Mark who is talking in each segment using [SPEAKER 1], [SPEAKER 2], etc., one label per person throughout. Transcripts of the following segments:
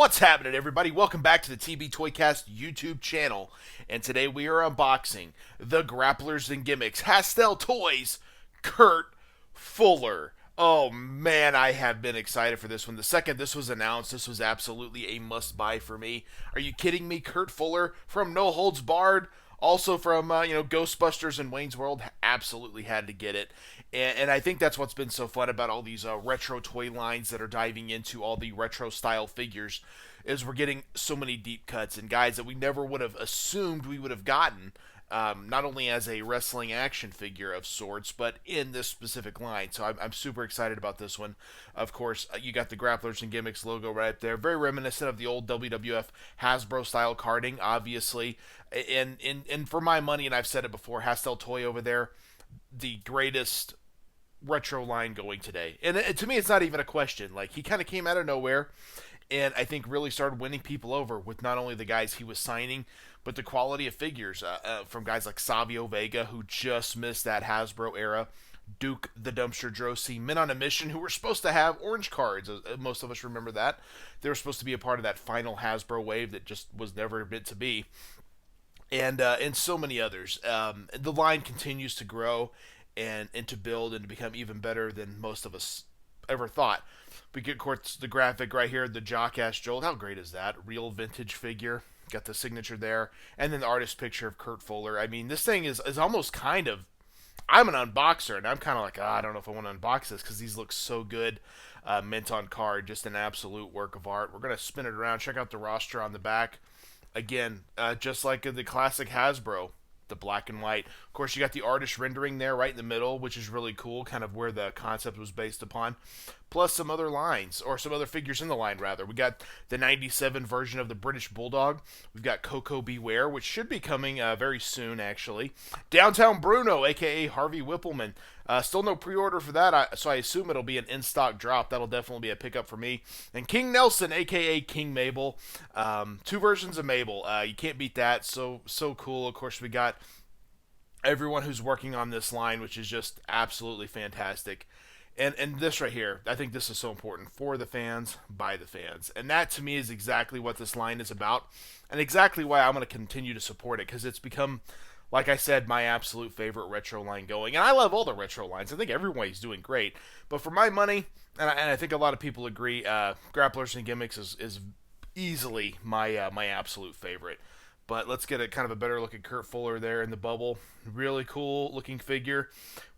[SPEAKER 1] What's happening, everybody? Welcome back to the TB Toycast YouTube channel. And today we are unboxing the Grapplers and Gimmicks Hasttel Toys Kurt Fuller. Oh man, I have been excited for this one. The second this was announced, this was absolutely a must-buy for me. Are you kidding me? Kurt Fuller from No Holds Barred, also from Ghostbusters and Wayne's World, absolutely had to get it. And I think that's what's been so fun about all these retro toy lines that are diving into all the retro style figures, is we're getting so many deep cuts and guys that we never would have assumed we would have gotten. Not only as a wrestling action figure of sorts, but in this specific line. So I'm super excited about this one. Of course, you got the Grapplers and Gimmicks logo right there. Very reminiscent of the old WWF Hasbro style carding, obviously. And for my money, and I've said it before, Hasttel Toy over there, the greatest retro line going today. And to me, it's not even a question. Like, he kind of came out of nowhere, and I think really started winning people over with not only the guys he was signing, but the quality of figures from guys like Savio Vega, who just missed that Hasbro era, Duke the Dumpster Drosy, Men on a Mission, who were supposed to have orange cards. Most of us remember that. They were supposed to be a part of that final Hasbro wave that just was never meant to be. And so many others. The line continues to grow and to build and to become even better than most of us ever thought. We get, of course, the graphic right here, the Jockass Jolt. How great is that? Real vintage figure. Got the signature there. And then the artist picture of Kurt Fuller. I mean, this thing is almost kind of... I'm an unboxer, and I'm kind of like, I don't know if I want to unbox this because these look so good. Mint on card, just an absolute work of art. We're going to spin it around, check out the roster on the back. Again, just like the classic Hasbro, the black and white. Of course, you got the artist rendering there right in the middle, which is really cool, kind of where the concept was based upon. Plus some other lines, or some other figures in the line, rather. We got the 97 version of the British Bulldog. We've got Coco Beware, which should be coming very soon, actually. Downtown Bruno, a.k.a. Harvey Whippleman. Still no pre-order for that, so I assume it'll be an in-stock drop. That'll definitely be a pickup for me. And King Nelson, a.k.a. King Mabel. Two versions of Mabel. You can't beat that. So cool. Of course, we got everyone who's working on this line, which is just absolutely fantastic. And this right here, I think this is so important. For the fans, by the fans. And that, to me, is exactly what this line is about. And exactly why I'm going to continue to support it. Because it's become, like I said, my absolute favorite retro line going. And I love all the retro lines. I think everyone's doing great. But for my money, and I think a lot of people agree, Grapplers and Gimmicks is easily my my absolute favorite. But let's get a kind of a better look at Kurt Fuller there in the bubble. Really cool looking figure.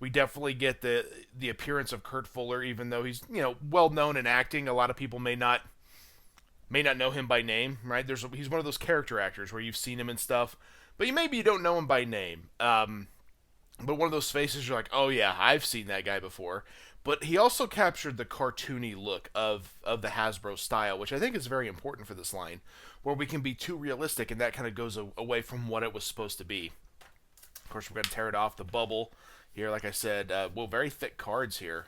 [SPEAKER 1] We definitely get the appearance of Kurt Fuller, even though he's well known in acting. A lot of people may not know him by name, right? He's one of those character actors where you've seen him and stuff, but maybe you don't know him by name. But one of those faces you're like, oh yeah, I've seen that guy before. But he also captured the cartoony look of the Hasbro style, which I think is very important for this line, where we can be too realistic, and that kind of goes away from what it was supposed to be. Of course, we're going to tear it off the bubble here. Like I said, very thick cards here.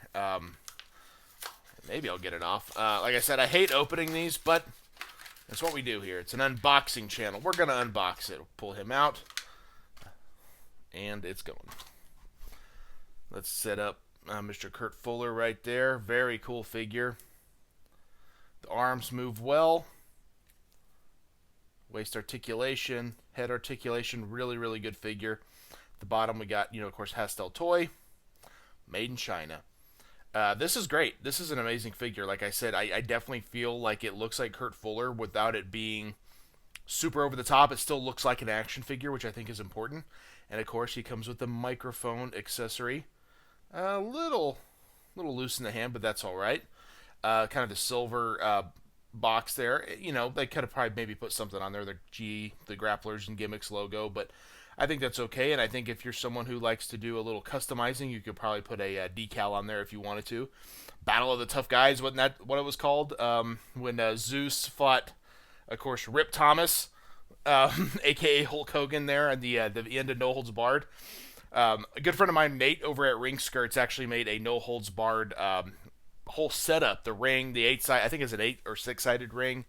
[SPEAKER 1] Maybe I'll get it off. Like I said, I hate opening these, but that's what we do here. It's an unboxing channel. We're going to unbox it. We'll pull him out, and it's going. Let's set up Mr. Kurt Fuller right there. Very cool figure. The arms move well. Waist articulation, head articulation, really, really good figure. The bottom we got, of course, Hasttel Toy, made in China. This is great. This is an amazing figure. Like I said, I definitely feel like it looks like Kurt Fuller without it being super over the top. It still looks like an action figure, which I think is important. And of course, he comes with the microphone accessory. A little loose in the hand, but that's all right. Kind of the silver box there. They could have probably maybe put something on there, the Grapplers and Gimmicks logo, but I think that's okay. And I think if you're someone who likes to do a little customizing, you could probably put a decal on there if you wanted to. Battle of the Tough Guys, wasn't that what it was called? When Zeus fought, of course, Rip Thomas, aka Hulk Hogan there at the end of No Holds Barred. A good friend of mine, Nate, over at Ring Skirts, actually made a No Holds Barred whole setup. The ring, the I think it's an 8 or 6-sided ring,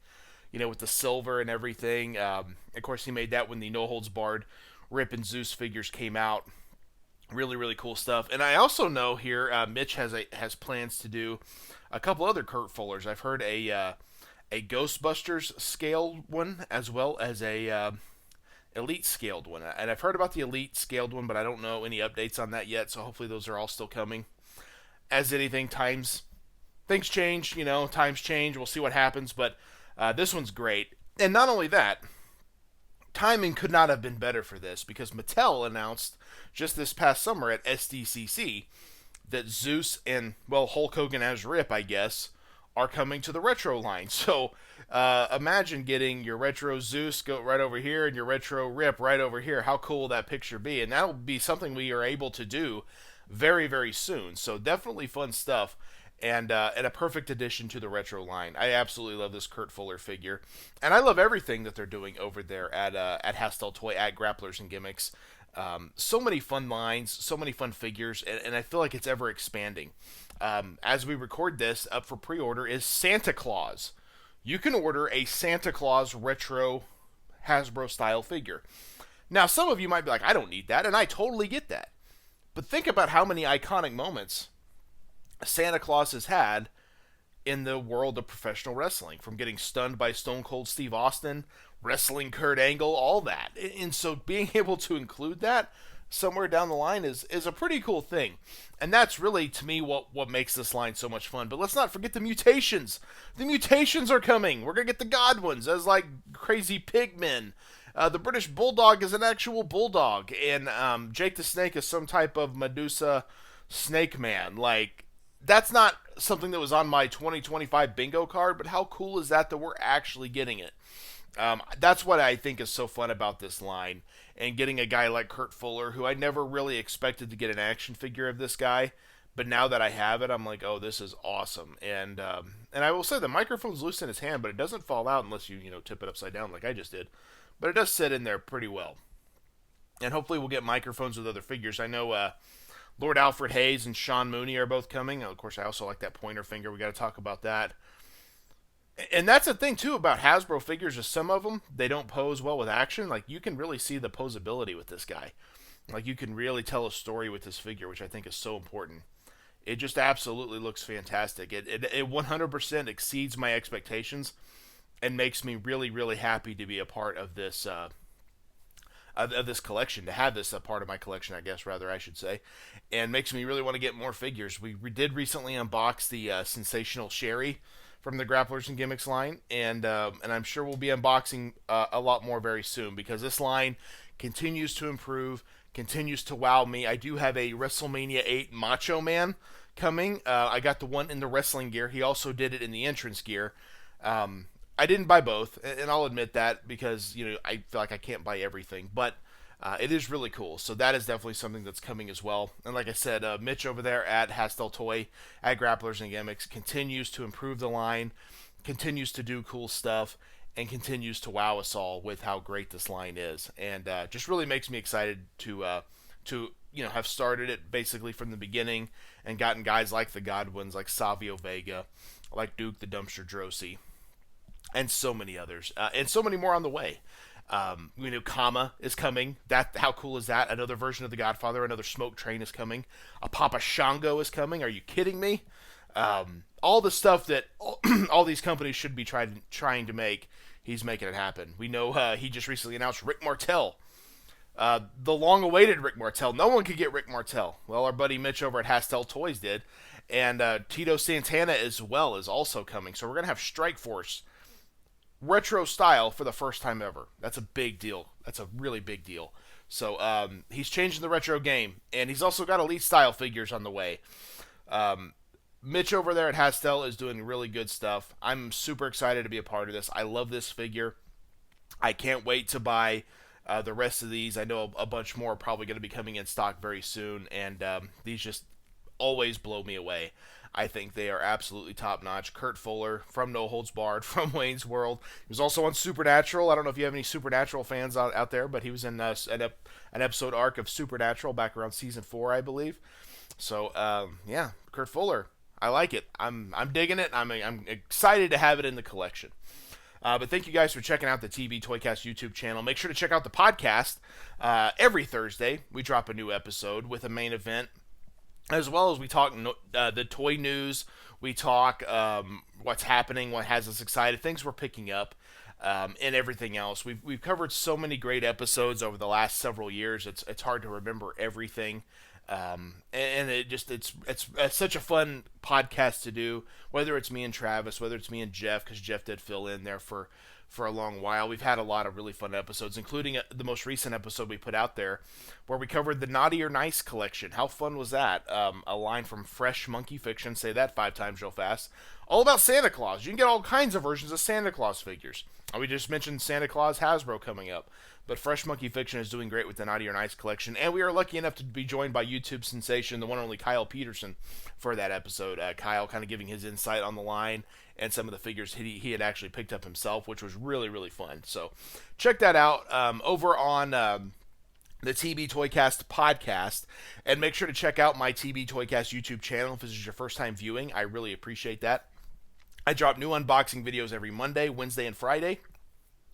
[SPEAKER 1] with the silver and everything. Of course, he made that when the No Holds Barred Rip and Zeus figures came out. Really, really cool stuff. And I also know here Mitch has plans to do a couple other Kurt Fullers. I've heard a a Ghostbusters scaled one as well as a Elite scaled one. And I've heard about the Elite scaled one, but I don't know any updates on that yet. So hopefully those are all still coming. As anything, things change. Times change. We'll see what happens. But this one's great. And not only that, timing could not have been better for this because Mattel announced just this past summer at SDCC that Zeus and, well, Hulk Hogan as Rip, I guess, are coming to the retro line. So imagine getting your retro Zeus go right over here and your retro Rip right over here. How cool will that picture be? And that'll be something we are able to do very, very soon. So definitely fun stuff. And a perfect addition to the retro line. I absolutely love this Kurt Fuller figure, and I love everything that they're doing over there at Hasttel Toy, at Grapplers and Gimmicks. So many fun lines, so many fun figures, and I feel like it's ever expanding. As we record this, up for pre-order is Santa Claus. You can order a Santa Claus retro Hasbro style figure. Now, some of you might be like, I don't need that, and I totally get that. But think about how many iconic moments Santa Claus has had in the world of professional wrestling, from getting stunned by Stone Cold Steve Austin, wrestling Kurt Angle, all that. And so being able to include that somewhere down the line is a pretty cool thing. And that's really, to me, what makes this line so much fun. But let's not forget the mutations. The mutations are coming. We're going to get the Godwins as like crazy pigmen. The British Bulldog is an actual bulldog. And Jake the Snake is some type of Medusa snake man. Like, that's not something that was on my 2025 bingo card, but how cool is that we're actually getting it? That's what I think is so fun about this line, and getting a guy like Kurt Fuller, who I never really expected to get an action figure of this guy, but now that I have it, I'm like, oh, this is awesome. And I will say the microphone's loose in his hand, but it doesn't fall out unless you tip it upside down like I just did. But it does sit in there pretty well. And hopefully we'll get microphones with other figures. I know Lord Alfred Hayes and Sean Mooney are both coming. Of course, I also like that pointer finger. We got to talk about that. And that's the thing, too, about Hasbro figures, is some of them, they don't pose well with action. Like, you can really see the posability with this guy. Like, you can really tell a story with this figure, which I think is so important. It just absolutely looks fantastic. It 100% exceeds my expectations and makes me really, really happy to be a part of this of this collection, to have this a part of my collection, I guess, rather, I should say, and makes me really want to get more figures. We did recently unbox the Sensational Sherry from the Grapplers and Gimmicks line, and I'm sure we'll be unboxing a lot more very soon, because this line continues to improve, continues to wow me. I do have a WrestleMania 8 Macho Man coming. I got the one in the wrestling gear. He also did it in the entrance gear. I didn't buy both, and I'll admit that, because I feel like I can't buy everything, but it is really cool. So that is definitely something that's coming as well. And like I said, Mitch over there at Hasttel Toy, at Grapplers and Gimmicks, continues to improve the line, continues to do cool stuff, and continues to wow us all with how great this line is. And just really makes me excited to have started it basically from the beginning and gotten guys like the Godwins, like Savio Vega, like Duke the Dumpster Drosy, and so many others, and so many more on the way. Kama is coming. How cool is that? Another version of the Godfather, another Smoke Train is coming. A Papa Shango is coming. Are you kidding me? All the stuff that all these companies should be trying to make, he's making it happen. We know he just recently announced Rick Martel. The long-awaited Rick Martel. No one could get Rick Martel. Well, our buddy Mitch over at Hasttel Toys did. And Tito Santana as well is also coming. So we're going to have Strike Force retro style for the first time ever. That's a big deal. That's a really big deal. So he's changing the retro game, and he's also got Elite style figures on the way. Mitch over there at Hasttel is doing really good stuff. I'm super excited to be a part of this. I love this figure. I can't wait to buy the rest of these. I know a bunch more are probably going to be coming in stock very soon, and these just always blow me away. I think they are absolutely top-notch. Kurt Fuller from No Holds Barred, from Wayne's World. He was also on Supernatural. I don't know if you have any Supernatural fans out there, but he was in an episode arc of Supernatural back around Season 4, I believe. So, yeah, Kurt Fuller. I like it. I'm digging it. I'm excited to have it in the collection. But thank you guys for checking out the TB Toycast YouTube channel. Make sure to check out the podcast. Every Thursday, we drop a new episode with a main event as well as we talk the toy news. We talk what's happening, what has us excited, things we're picking up, and everything else. We've covered so many great episodes over the last several years. It's hard to remember everything. And it's such a fun podcast to do, whether it's me and Travis, whether it's me and Jeff, because Jeff did fill in there for a long while. We've had a lot of really fun episodes, including the most recent episode we put out there where we covered the Naughty or Nice collection. How fun was that? A line from Fresh Monkey Fiction, say that 5 times real fast, all about Santa Claus. You can get all kinds of versions of Santa Claus figures. We just mentioned Santa Claus Hasbro coming up, but Fresh Monkey Fiction is doing great with the Naughty or Nice collection, and we are lucky enough to be joined by YouTube sensation, the one and only Kyle Peterson, for that episode. Kyle kind of giving his insight on the line and some of the figures he had actually picked up himself, which was really, really fun. So check that out over on the TB Toycast podcast, and make sure to check out my TB Toycast YouTube channel if this is your first time viewing. I really appreciate that. I drop new unboxing videos every Monday, Wednesday, and Friday.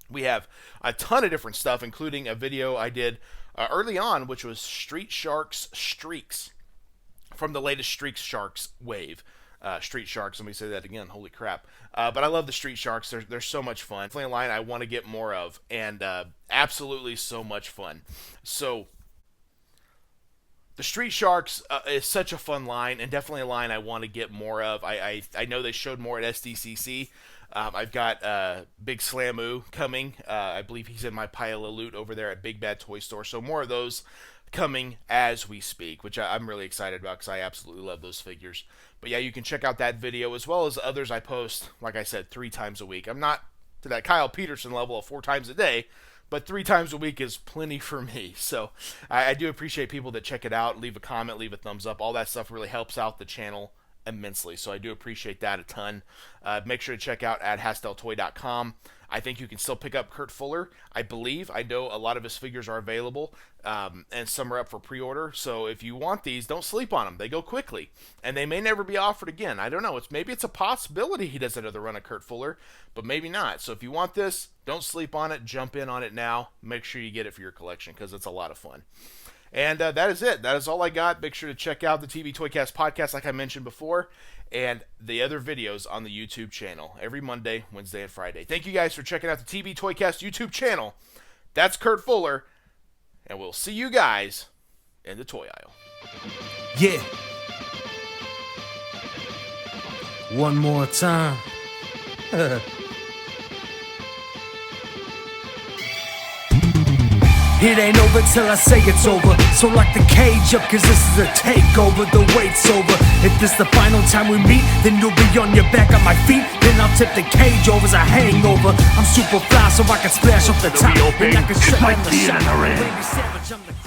[SPEAKER 1] We have a ton of different stuff, including a video I did early on, which was Street Sharks Streaks, from the latest Street Sharks wave. Street Sharks, let me say that again, holy crap. But I love the Street Sharks, they're so much fun. Definitely a line I want to get more of, and absolutely so much fun. So the Street Sharks is such a fun line, and definitely a line I want to get more of. I know they showed more at SDCC. I've got Big Slamoo coming. I believe he's in my pile of loot over there at Big Bad Toy Store. So more of those coming as we speak, which I'm really excited about because I absolutely love those figures. But yeah, you can check out that video as well as others I post, like I said, 3 times a week. I'm not to that Kyle Peterson level of 4 times a day, but 3 times a week is plenty for me. So I do appreciate people that check it out, leave a comment, leave a thumbs up. All that stuff really helps out the channel immensely. So I do appreciate that a ton. Make sure to check out at HasttelToy.com. I think you can still pick up Kurt Fuller. I know a lot of his figures are available, and some are up for pre-order. So if you want these, don't sleep on them. They go quickly, and they may never be offered again. I don't know. Maybe it's a possibility he does another run of Kurt Fuller, but maybe not. So if you want this, don't sleep on it. Jump in on it now. Make sure you get it for your collection because it's a lot of fun. And that is it. That is all I got. Make sure to check out the TV Toycast podcast, like I mentioned before, and the other videos on the YouTube channel every Monday, Wednesday, and Friday. Thank you guys for checking out the TV Toycast YouTube channel. That's Kurt Fuller, and we'll see you guys in the toy aisle.
[SPEAKER 2] Yeah. One more time. It ain't over till I say it's over. So lock the cage up, cause this is a takeover. The wait's over. If this the final time we meet, then you'll be on your back on my feet. Then I'll tip the cage over as a hangover. I'm super fly so I can splash off the top. And I can shut down the shot.